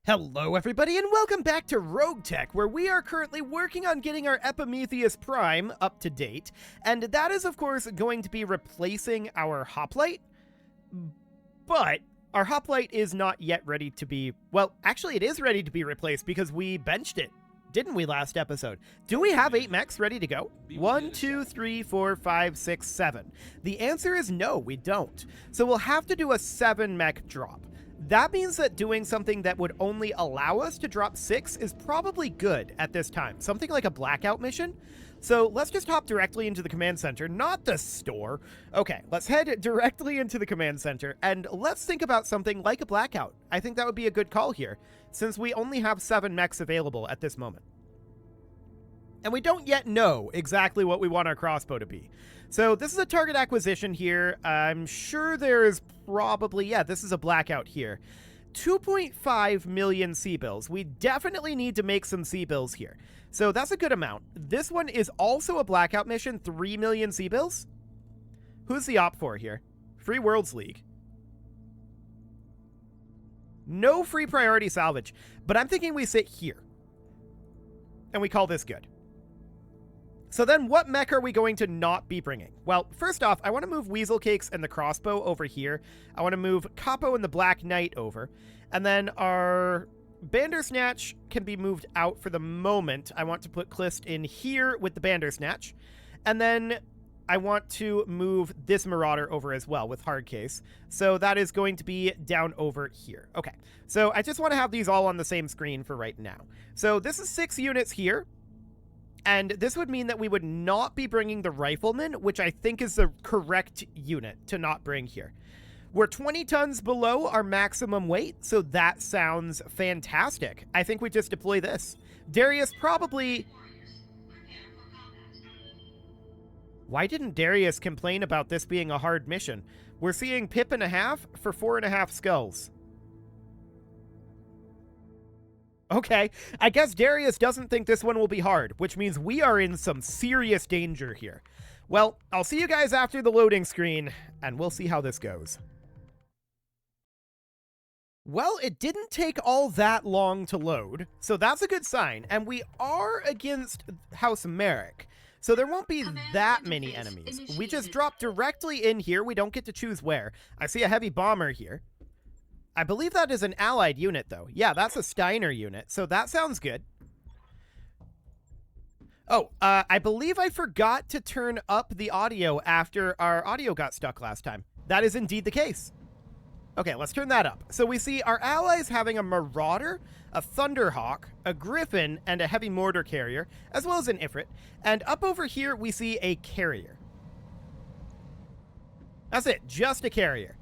Hello everybody and welcome back to RogueTech, where we are currently working on getting our Epimetheus Prime up to date, and that is of course going to be replacing our hoplite, but our hoplite is not yet ready to be, well, actually it is ready to be replaced because we benched it, didn't we, last episode? Do we have 8 mechs ready to go? 1, 2, 3, 4, 5, 6, 7. The answer is no, we don't. So we'll have to do a 7 mech drop. That means that doing something that would only allow us to drop 6 is probably good at this time. Something like a blackout mission. So let's just hop directly into the command center, not the store. Okay, let's head directly into the command center, and let's think about something like a blackout. I think that would be a good call here, since we only have 7 mechs available at this moment. And we don't yet know exactly what we want our crossbow to be. So this is a target acquisition here. I'm sure there's probably, yeah, this is a blackout here. 2.5 million C-bills. We definitely need to make some C-bills here. So that's a good amount. This one is also a blackout mission, 3 million C-bills. Who's the op for here? Free Worlds League. No free priority salvage, but I'm thinking we sit here. And we call this good. So then what mech are we going to not be bringing? Well, first off, I want to move Weasel Cakes and the crossbow over here. I want to move Capo and the Black Knight over. And then our Bandersnatch can be moved out for the moment. I want to put Clist in here with the Bandersnatch. And then I want to move this Marauder over as well with Hardcase. So that is going to be down over here. Okay, so I just want to have these all on the same screen for right now. So this is 6 units here. And this would mean that we would not be bringing the Rifleman, which I think is the correct unit to not bring here. We're 20 tons below our maximum weight, so that sounds fantastic. I think we just deploy this. Darius probably... Why didn't Darius complain about this being a hard mission? We're seeing pip and a half for 4.5 skulls. Okay, I guess Darius doesn't think this one will be hard, which means we are in some serious danger here. Well, I'll see you guys after the loading screen, and we'll see how this goes. Well, it didn't take all that long to load, so that's a good sign, and we are against House Merrick, so there won't be that many enemies. We just drop directly in here. We don't get to choose where. I see a heavy bomber here. I believe that is an allied unit, though. Yeah, that's a Steiner unit, so that sounds good. Oh, I believe I forgot to turn up the audio after our audio got stuck last time. That is indeed the case. Okay, let's turn that up. So we see our allies having a Marauder, a Thunderhawk, a Griffin, and a heavy mortar carrier, as well as an Ifrit. And up over here, we see a carrier. That's it, just a carrier.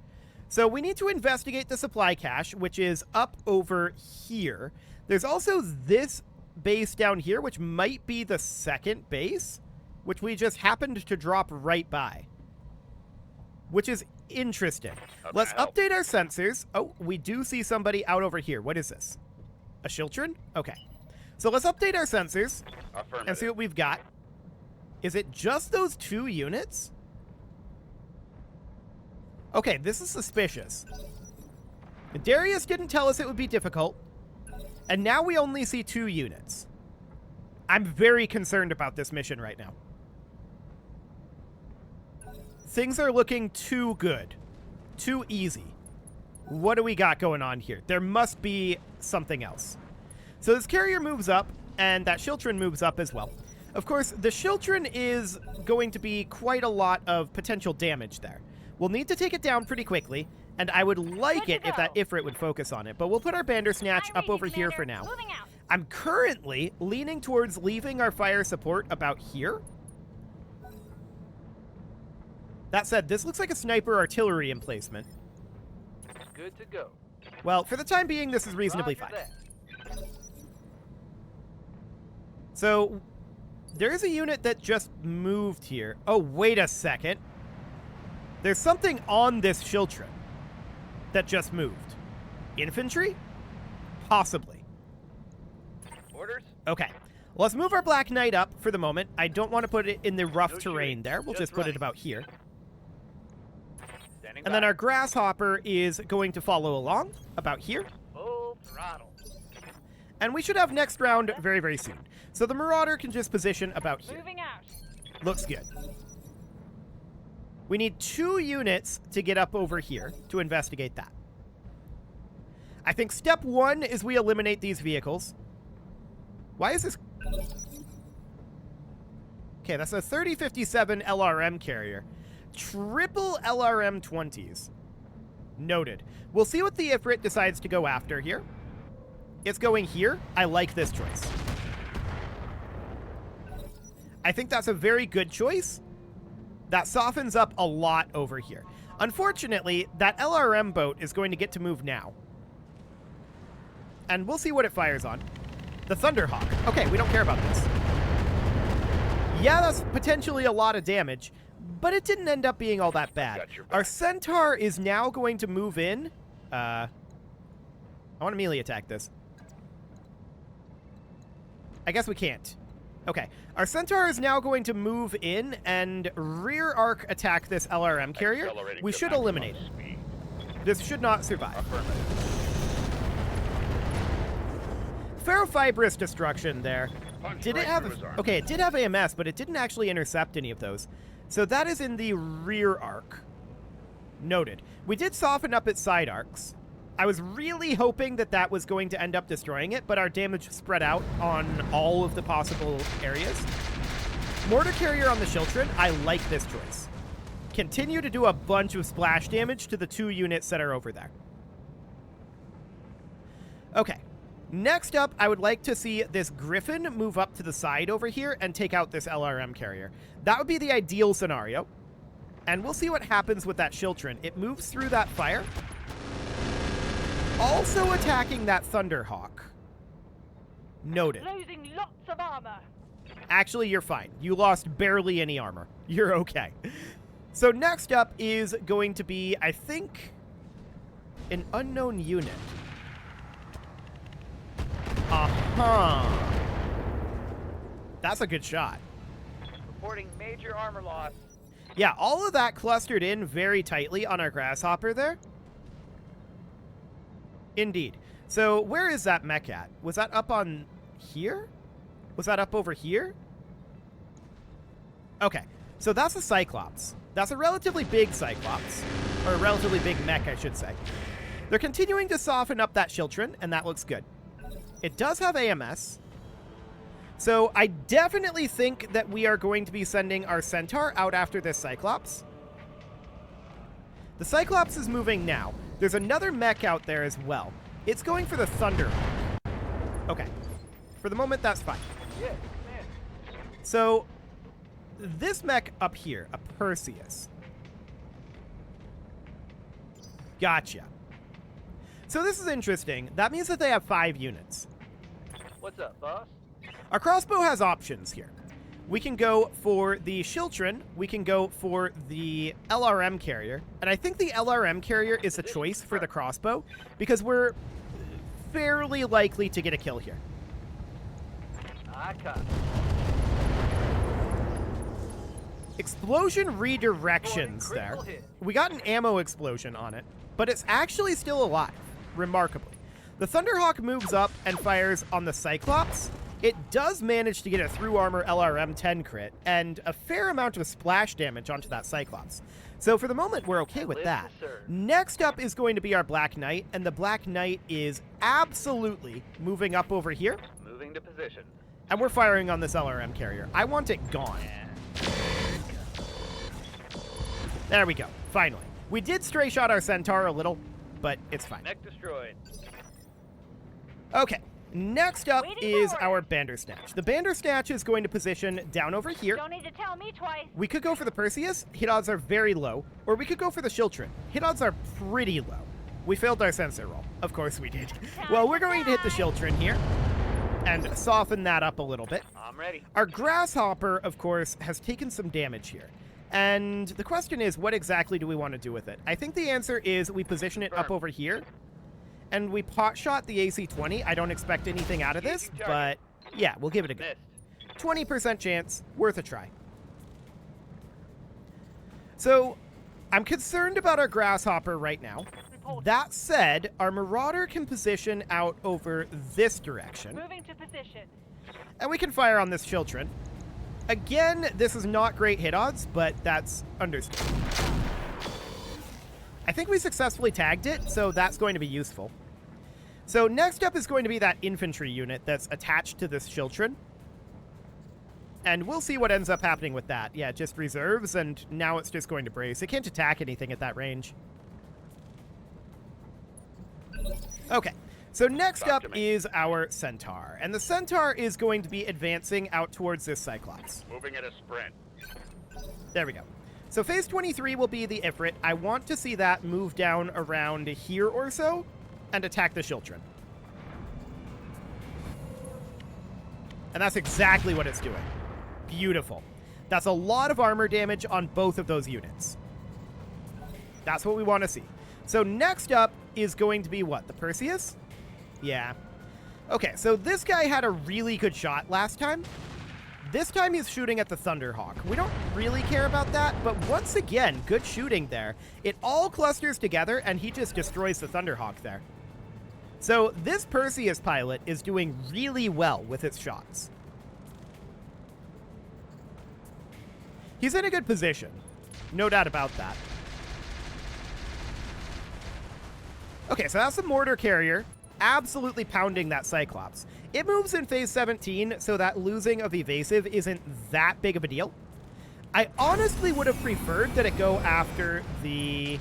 So we need to investigate the supply cache, which is up over here. There's also this base down here, which might be the second base, which we just happened to drop right by, which is interesting. Let's update our sensors. Oh, we do see somebody out over here. What is this? A Shiltron? Okay. So let's update our sensors and see what we've got. Is it just those 2 units? Okay, this is suspicious. Darius didn't tell us it would be difficult, and now we only see 2 units. I'm very concerned about this mission right now. Things are looking too good. Too easy. What do we got going on here? There must be something else. So this carrier moves up, and that Shiltron moves up as well. Of course, the Shiltron is going to be quite a lot of potential damage there. We'll need to take it down pretty quickly, and I would like it if that Ifrit would focus on it, but we'll put our Bandersnatch up over here for now. I'm currently leaning towards leaving our fire support about here. That said, this looks like a sniper artillery emplacement. Good to go. Well, for the time being, this is reasonably fine. So, there is a unit that just moved here. Oh, wait a second. There's something on this Shiltron that just moved. Infantry? Possibly. Orders? Okay. Let's move our Black Knight up for the moment. I don't want to put it in the rough terrain there. We'll just put it about here. And then our Grasshopper is going to follow along about here. Full throttle. And we should have next round very, very soon. So the Marauder can just position about here. Moving out. Looks good. We need 2 units to get up over here to investigate that. I think step 1 is we eliminate these vehicles. Why is this... Okay, that's a 3057 LRM carrier. Triple LRM 20s. Noted. We'll see what the Ifrit decides to go after here. It's going here. I like this choice. I think that's a very good choice. That softens up a lot over here. Unfortunately, that LRM boat is going to get to move now. And we'll see what it fires on. The Thunderhawk. Okay, we don't care about this. Yeah, that's potentially a lot of damage, but it didn't end up being all that bad. Our Centaur is now going to move in. I want to melee attack this. I guess we can't. Okay, our Centaur is now going to move in and rear arc attack this LRM carrier. We should eliminate it. This should not survive. Ferrofibrous destruction there. Did it have... Okay, it did have AMS, but it didn't actually intercept any of those. So that is in the rear arc. Noted. We did soften up its side arcs. I was really hoping that that was going to end up destroying it, but our damage spread out on all of the possible areas. Mortar carrier on the Shiltrin, I like this choice. Continue to do a bunch of splash damage to the 2 units that are over there. Okay. Next up, I would like to see this Griffin move up to the side over here and take out this LRM carrier. That would be the ideal scenario. And we'll see what happens with that Shiltrin. It moves through that fire. Also attacking that Thunderhawk. Noted. Losing lots of armor. Actually, you're fine. You lost barely any armor. You're okay. So next up is going to be, I think, an unknown unit. Uh-huh. That's a good shot. Reporting major armor loss. Yeah, all of that clustered in very tightly on our Grasshopper there. Indeed. So where is that mech at? Was that up on here? Was that up over here? Okay, so that's a Cyclops. That's a relatively big Cyclops. Or a relatively big mech, I should say. They're continuing to soften up that Shiltrin, and that looks good. It does have AMS. So I definitely think that we are going to be sending our Centaur out after this Cyclops. The Cyclops is moving now. There's another mech out there as well. It's going for the Thunderhawk. Okay. For the moment, that's fine. Yeah, man. So this mech up here, a Perseus. Gotcha. So this is interesting. That means that they have 5 units. What's up, boss? Our crossbow has options here. We can go for the Shiltrin. We can go for the LRM carrier. And I think the LRM carrier is a choice for the crossbow because we're fairly likely to get a kill here. I copy. Explosion redirections there. We got an ammo explosion on it, but it's actually still alive, remarkably. The Thunderhawk moves up and fires on the Cyclops. It does manage to get a through armor LRM 10 crit and a fair amount of splash damage onto that Cyclops. So for the moment, we're okay with that. Next up is going to be our Black Knight, and the Black Knight is absolutely moving up over here. Moving to position. And we're firing on this LRM carrier. I want it gone. There we go. Finally. We did stray shot our Centaur a little, but it's fine. Mech destroyed. Okay. Next up is our Bandersnatch. The Bandersnatch is going to position down over here. Don't need to tell me twice. We could go for the Perseus. Hit odds are very low. Or we could go for the Shiltrin. Hit odds are pretty low. We failed our sensor roll. Of course we did. Well, we're going to hit the Shiltrin here and soften that up a little bit. I'm ready. Our Grasshopper, of course, has taken some damage here. And the question is, what exactly do we want to do with it? I think the answer is we position it up over here. And we pot shot the AC-20. I don't expect anything out of this, but yeah, we'll give it a go. 20% chance, worth a try. So, I'm concerned about our Grasshopper right now. reporting. That said, our Marauder can position out over this direction, Moving to position. and we can fire on this Chiltron. Again, this is not great hit odds, but that's understood. I think we successfully tagged it, so that's going to be useful. So next up is going to be that infantry unit that's attached to this Chiltron. And we'll see what ends up happening with that. Yeah, it just reserves, and now it's just going to brace. It can't attack anything at that range. Okay, so next up is our Centaur. And the Centaur is going to be advancing out towards this Cyclops. Moving at a sprint. There we go. So phase 23 will be the Ifrit. I want to see that move down around here or so and attack the Chiltron. And that's exactly what it's doing. Beautiful. That's a lot of armor damage on both of those units. That's what we want to see. So next up is going to be what? The Perseus? Yeah. Okay, so this guy had a really good shot last time. This time he's shooting at the Thunderhawk. We don't really care about that, but once again, good shooting there. It all clusters together, and he just destroys the Thunderhawk there. So this Perseus pilot is doing really well with its shots. He's in a good position. No doubt about that. Okay, so that's the mortar carrier absolutely pounding that Cyclops. It moves in phase 17, so that losing of evasive isn't that big of a deal. I honestly would have preferred that it go after the...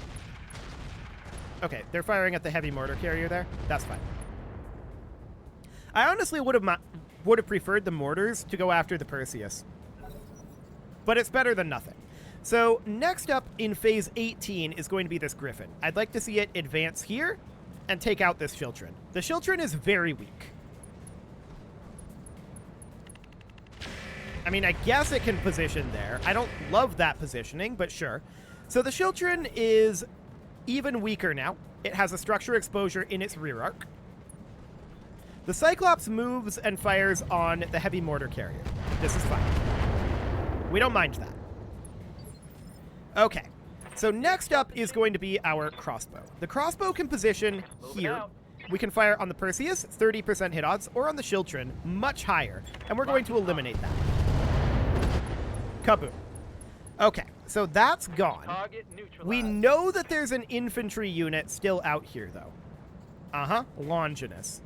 Okay, they're firing at the heavy mortar carrier there. That's fine. I honestly would have preferred the mortars to go after the Perseus. But it's better than nothing. So next up in phase 18 is going to be this Griffin. I'd like to see it advance here and take out this Chiltron. The Chiltron is very weak. I mean, I guess it can position there. I don't love that positioning, but sure. So the Chiltron is even weaker now. It has a structure exposure in its rear arc. The Cyclops moves and fires on the heavy mortar carrier. This is fine. We don't mind that. Okay, so next up is going to be our crossbow. The crossbow can position here. We can fire on the Perseus, 30% hit odds, or on the Chiltron, much higher, and we're going to eliminate that. Kaboom. Okay, so that's gone. Target neutralized. We know that there's an infantry unit still out here, though. Longinus.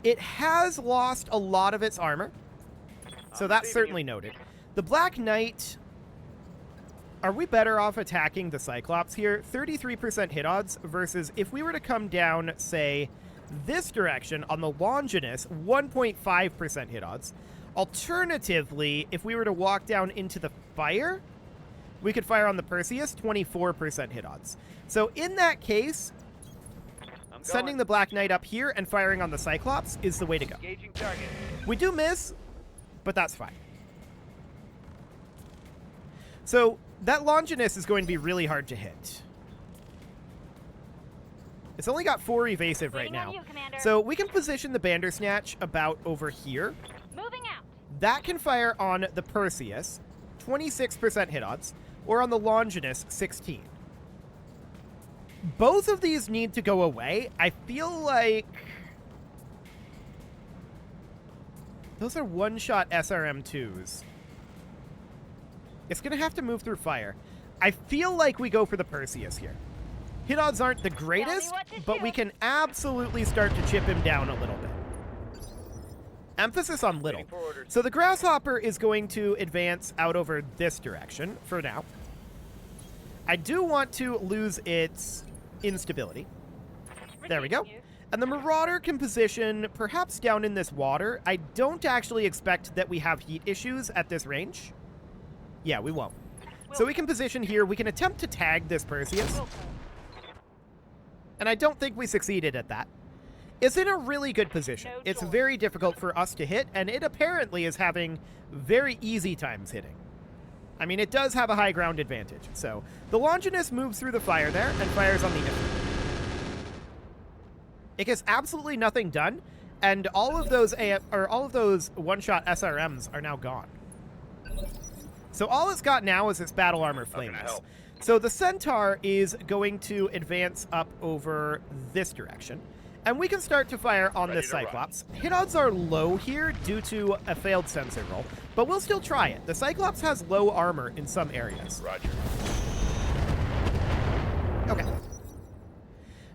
It has lost a lot of its armor, so that's certainly noted. The Black Knight... Are we better off attacking the Cyclops here? 33% hit odds versus if we were to come down, say, this direction on the Longinus, 1.5% hit odds. Alternatively, if we were to walk down into the fire, we could fire on the Perseus, 24% hit odds. So in that case, sending the Black Knight up here and firing on the Cyclops is the way to go. Engaging target. We do miss, but that's fine. So that Longinus is going to be really hard to hit. It's only got 4 evasive right Waiting on now. you, Commander. So we can position the Bandersnatch about over here. Moving out. That can fire on the Perseus, 26% hit odds, or on the Longinus, 16. Both of these need to go away. I feel like... Those are one-shot SRM2s. It's going to have to move through fire. I feel like we go for the Perseus here. Hit odds aren't the greatest, but we can absolutely start to chip him down a little bit. Emphasis on little. So the Grasshopper is going to advance out over this direction for now. I do want to lose its instability. There we go. And the Marauder can position perhaps down in this water. I don't actually expect that we have heat issues at this range. Yeah, we won't. So we can position here. We can attempt to tag this Perseus. And I don't think we succeeded at that. It's in a really good position. It's very difficult for us to hit, and it apparently is having very easy times hitting. I mean, it does have a high ground advantage. So the Longinus moves through the fire there and fires on the Ifrit. It gets absolutely nothing done, and all of those one-shot SRMs are now gone. So all it's got now is its battle armor flames. So the Centaur is going to advance up over this direction, and we can start to fire on this Cyclops. Hit odds are low here due to a failed sensor roll, but we'll still try it. The Cyclops has low armor in some areas. Roger. Okay.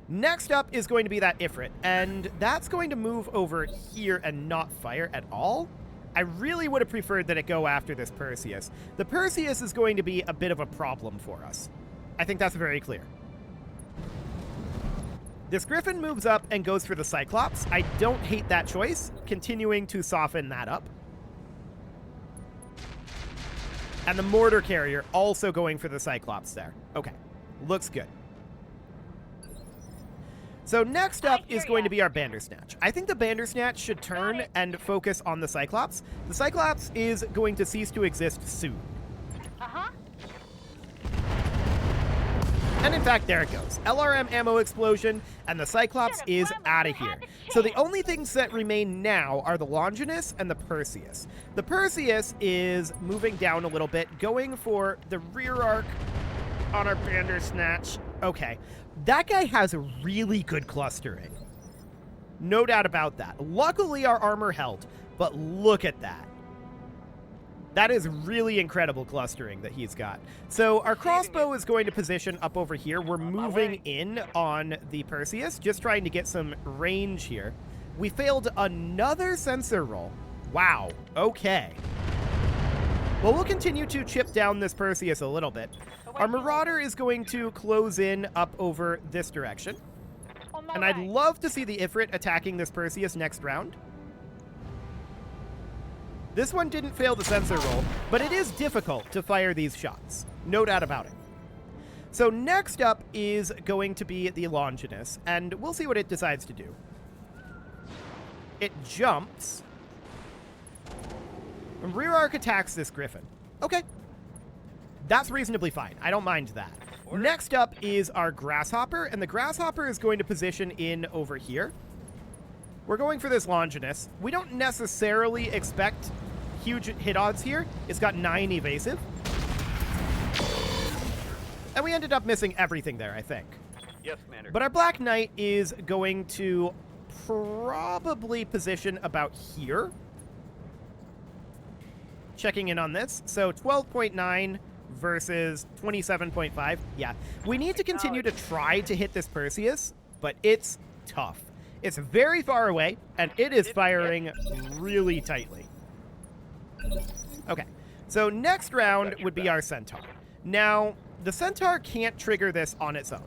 Next up is going to be that Ifrit, and that's going to move over here and not fire at all. I really would have preferred that it go after this Perseus. The Perseus is going to be a bit of a problem for us. I think that's very clear. This Griffin moves up and goes for the Cyclops. I don't hate that choice, continuing to soften that up. And the Mortar Carrier also going for the Cyclops there. Okay, looks good. So next up is going to be our Bandersnatch. I think the Bandersnatch should turn and focus on the Cyclops. The Cyclops is going to cease to exist soon. Uh-huh. And in fact, there it goes. LRM ammo explosion, and the Cyclops is out of here. So the only things that remain now are the Longinus and the Perseus. The Perseus is moving down a little bit, going for the rear arc on our Bandersnatch. Okay. That guy has really good clustering. No doubt about that. Luckily, our armor held, but look at that. That is really incredible clustering that he's got. So our crossbow is going to position up over here. We're moving in on the Perseus, just trying to get some range here. We failed another sensor roll. Wow. Okay. Well, we'll continue to chip down this Perseus a little bit. Our Marauder is going to close in up over this direction. And I'd love to see the Ifrit attacking this Perseus next round. This one didn't fail the sensor roll, but it is difficult to fire these shots. No doubt about it. So next up is going to be the Longinus, and we'll see what it decides to do. It jumps. And rear arc attacks this Griffin. Okay. That's reasonably fine. I don't mind that. Next up is our Grasshopper, and the Grasshopper is going to position in over here. We're going for this Longinus. We don't necessarily expect huge hit odds here. It's got 9 evasive. And we ended up missing everything there, I think. Yes, Commander. But our Black Knight is going to probably position about here. Checking in on this. So 12.9 versus 27.5. Yeah. We need to continue to try to hit this Perseus, but it's tough. It's very far away, and it is firing really tightly. Okay. So next round would be our Centaur. Now, the Centaur can't trigger this on its own.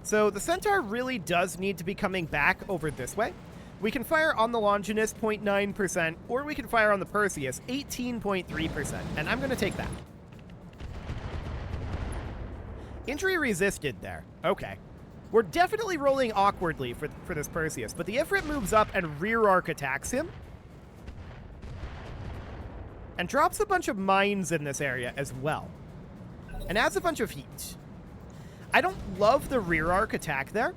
So the Centaur really does need to be coming back over this way. We can fire on the Longinus 0.9%, or we can fire on the Perseus 18.3%, and I'm going to take that. Injury resisted there. Okay. We're definitely rolling awkwardly for this Perseus, but the Ifrit moves up and rear arc attacks him. And drops a bunch of mines in this area as well. And adds a bunch of heat. I don't love the rear arc attack there.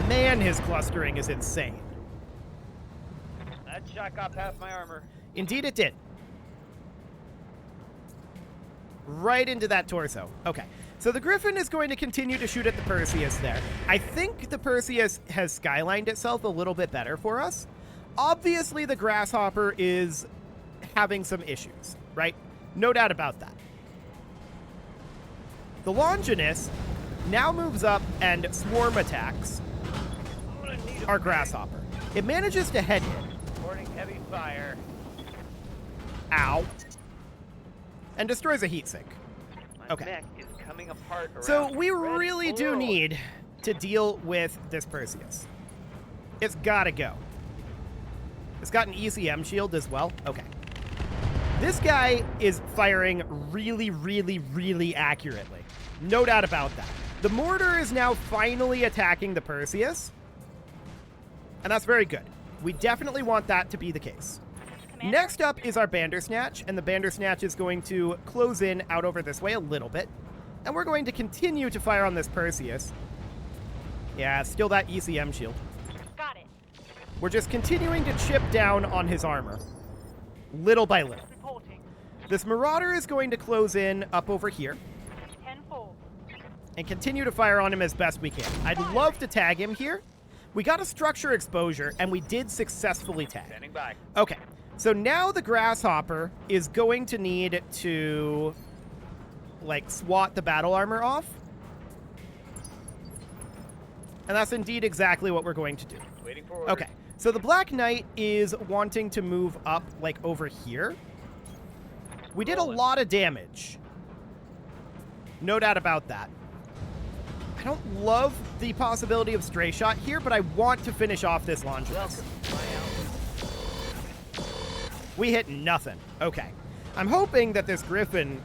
Man, his clustering is insane. That shot got past my armor. Indeed it did. Right into that torso. Okay. So the Griffin is going to continue to shoot at the Perseus there. I think the Perseus has skylined itself a little bit better for us. Obviously, the Grasshopper is having some issues, right? No doubt about that. The Longinus now moves up and swarm attacks our Grasshopper. It manages to head him. Reporting heavy fire. Ow. And destroys a heat sink. My Okay. neck is coming apart around So we red really do glow. need to deal with this Perseus. It's gotta go. It's got an ECM shield as well. Okay. This guy is firing really, really, really accurately. No doubt about that. The mortar is now finally attacking the Perseus. And that's very good. We definitely want that to be the case. Commander? Next up is our Bandersnatch, and the Bandersnatch is going to close in out over this way a little bit. And we're going to continue to fire on this Perseus. Yeah, still that ECM shield. Got it. We're just continuing to chip down on his armor. little by little. Reporting. This Marauder is going to close in up over here 10-4. and continue to fire on him as best we can. I'd love to tag him here. We got a structure exposure, and we did successfully tag. Standing by. Okay, so now the Grasshopper is going to need to, like, swat the battle armor off. And that's indeed exactly what we're going to do. Waiting for orders. Okay, so the Black Knight is wanting to move up, like, over here. We did a lot of damage. No doubt about that. I don't love the possibility of stray shot here, but I want to finish off this Longinus. We hit nothing. Okay. I'm hoping that this Griffin...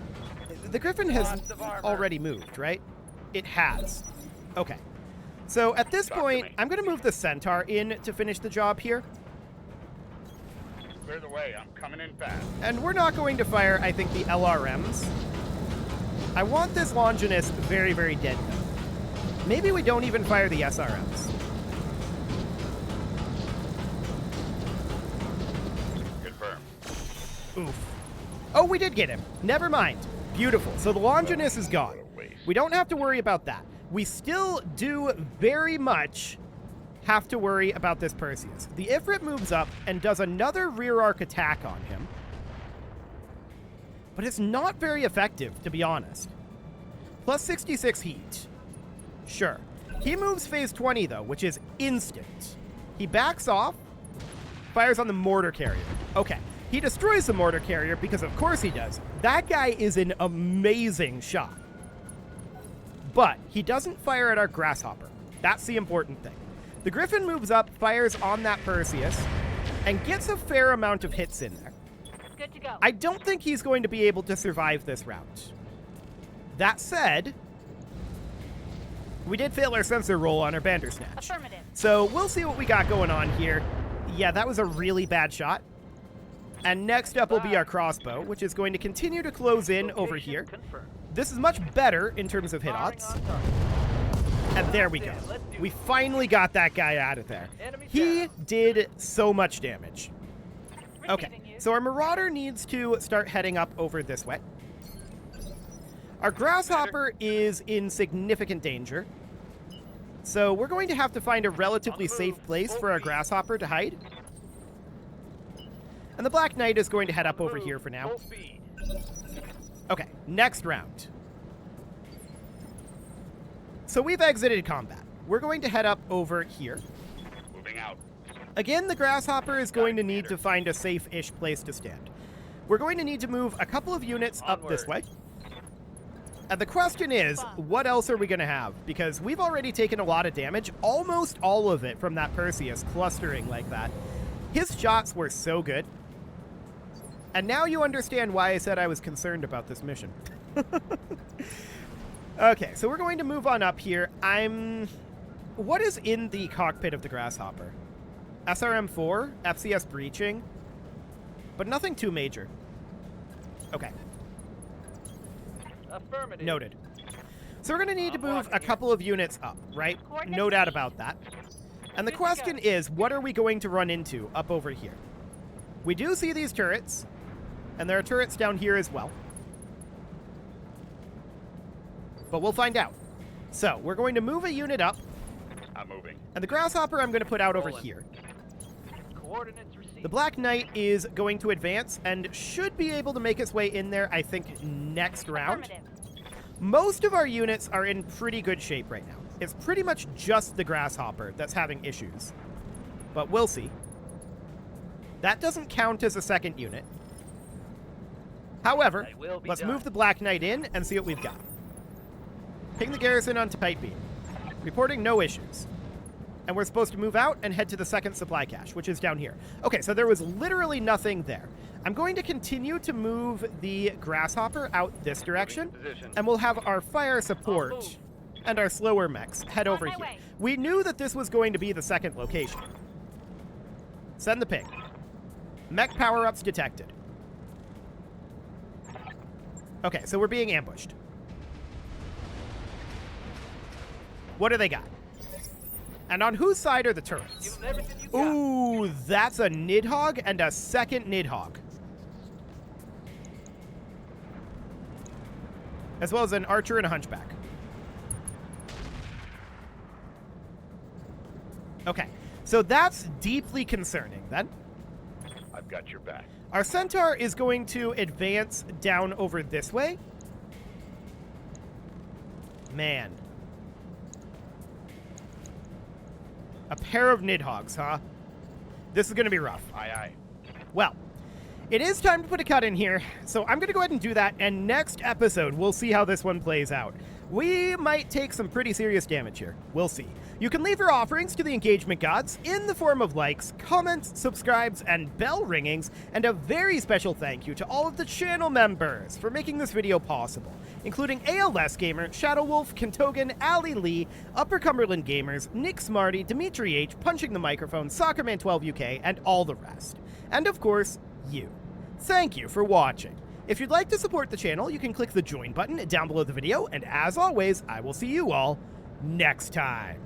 The Griffin has Lots of armor. already moved, right? It has. Okay. So at this point, I'm going to move the Centaur in to finish the job here. Clear the way. I'm coming in fast. And we're not going to fire, I think, the LRMs. I want this Longinus very, very dead, though. Maybe we don't even fire the SRMs. Confirmed. Oof. Oh, we did get him. Never mind. Beautiful. So the Longinus is gone. We don't have to worry about that. We still do very much have to worry about this Perseus. The Ifrit moves up and does another rear arc attack on him. But it's not very effective, to be honest. Plus 66 heat. Sure. He moves phase 20, though, which is instant. He backs off, fires on the mortar carrier. Okay. He destroys the mortar carrier because of course he does. That guy is an amazing shot. But he doesn't fire at our Grasshopper. That's the important thing. The Griffin moves up, fires on that Perseus, and gets a fair amount of hits in there. Good to go. I don't think he's going to be able to survive this round. That said, we did fail our sensor roll on our Bandersnatch. Affirmative. So we'll see what we got going on here. Yeah, that was a really bad shot. And next up will be our crossbow, which is going to continue to close in over Location here. confirmed. This is much better in terms of hit Firing odds. on target. And there we go. We finally got that guy out of there. He did so much damage. Okay, Receiving you. so our Marauder needs to start heading up over this way. Our Grasshopper is in significant danger. So we're going to have to find a relatively On the safe move. place Full for our speed. Grasshopper to hide. And the Black Knight is going to head up over Move. here for now. Full speed. Okay, next round. So we've exited combat. We're going to head up over here. Moving out. Again, the Grasshopper is going to need to find a safe-ish place to stand. We're going to need to move a couple of units up this way. Onward. And the question is, what else are we going to have? Because we've already taken a lot of damage, almost all of it from that Perseus clustering like that. His shots were so good. And now you understand why I said I was concerned about this mission. Okay, so we're going to move on up here. What is in the cockpit of the Grasshopper? SRM-4, FCS breaching, but nothing too major. Okay, Affirmative. noted. So we're going to need to I'm move walking a here. couple of units up, right? No doubt about that. And the Good to question go. is, what are we going to run into up over here? We do see these turrets, and there are turrets down here as well. But we'll find out. So, we're going to move a unit up, I'm moving. and the Grasshopper I'm going to put out over Rolling. here. Coordinates received. The Black Knight is going to advance and should be able to make its way in there, I think, next round. Affirmative. Most of our units are in pretty good shape right now. It's pretty much just the Grasshopper that's having issues. But we'll see. That doesn't count as a second unit. However, I will be let's done. move the Black Knight in and see what we've got. Ping the garrison on tight beam. Reporting no issues. And we're supposed to move out and head to the second supply cache, which is down here. Okay, so there was literally nothing there. I'm going to continue to move the Grasshopper out this direction, Position. and we'll have our fire support move. and our slower mechs head On over my here. way. We knew that this was going to be the second location. Send the ping. Mech power-ups detected. Okay, so we're being ambushed. What do they got? And on whose side are the Give turrets? them everything you got. Ooh, that's a Nidhogg and a second Nidhogg. as well as an archer and a hunchback. Okay, so that's deeply concerning then. I've got your back. Our centaur is going to advance down over this way. Man. A pair of nidhogs, huh? This is going to be rough. Aye, aye. Well, it is time to put a cut in here, so I'm going to go ahead and do that, and next episode, we'll see how this one plays out. We might take some pretty serious damage here. We'll see. You can leave your offerings to the engagement gods in the form of likes, comments, subscribes, and bell ringings, and a very special thank you to all of the channel members for making this video possible, including ALS Gamer, Shadow Wolf, Kentogan, Ali Lee, Upper Cumberland Gamers, Nick Smarty, Dimitri H, Punching the Microphone, Soccerman12 UK, and all the rest. And of course, you. Thank you for watching. If you'd like to support the channel, you can click the join button down below the video, and as always, I will see you all next time.